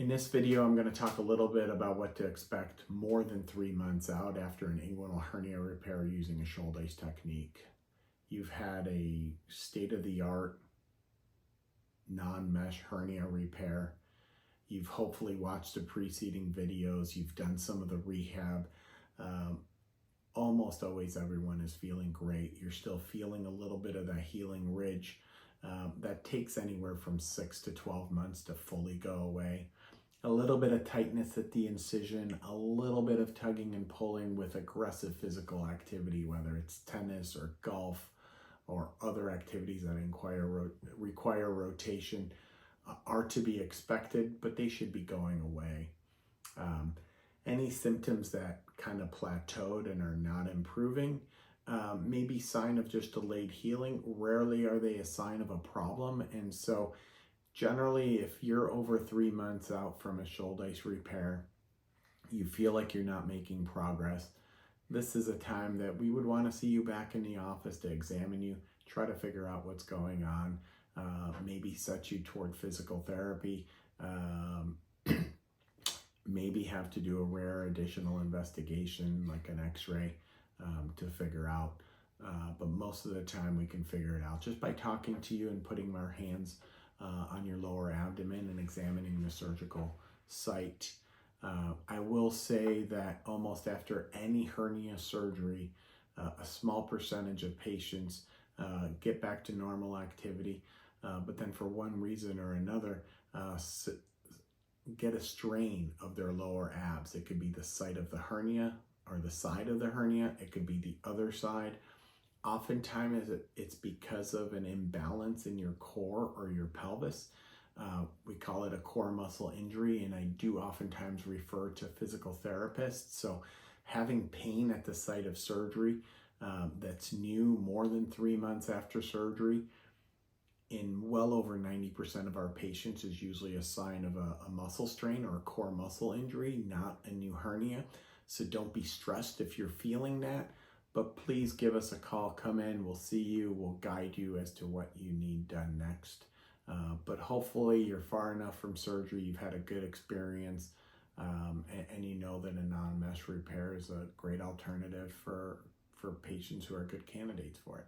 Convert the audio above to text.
In this video, I'm going to talk a little bit about what to expect more than 3 months out after an inguinal hernia repair using a Shouldice technique. You've had a state-of-the-art non-mesh hernia repair. You've hopefully watched the preceding videos. You've done some of the rehab. Almost always everyone is feeling great. You're still feeling a little bit of that healing ridge. That takes anywhere from 6 to 12 months to fully go away. A little bit of tightness at the incision, a little bit of tugging and pulling with aggressive physical activity, whether it's tennis or golf or other activities that require rotation, are to be expected, but they should be going away. Any symptoms that kind of plateaued and are not improving may be sign of just delayed healing. Rarely are they a sign of a problem. And so generally, if you're over 3 months out from a Shouldice repair, you feel like you're not making progress, this is a time that we would want to see you back in the office to examine you, try to figure out what's going on, maybe set you toward physical therapy, maybe have to do a rare additional investigation like an x-ray to figure out. But most of the time we can figure it out just by talking to you and putting our hands on your lower abdomen and examining the surgical site. I will say that almost after any hernia surgery, a small percentage of patients get back to normal activity, but then for one reason or another, get a strain of their lower abs. It could be the site of the hernia or the side of the hernia. It could be the other side. Oftentimes it's because of an imbalance in your core or your pelvis. We call it a core muscle injury, and I do oftentimes refer to physical therapists. So having pain at the site of surgery that's new more than 3 months after surgery in well over 90% of our patients is usually a sign of a muscle strain or a core muscle injury, not a new hernia. So don't be stressed if you're feeling that, but please give us a call, come in, we'll see you, we'll guide you as to what you need done next. But hopefully you're far enough from surgery, you've had a good experience, and you know that a non-mesh repair is a great alternative for patients who are good candidates for it.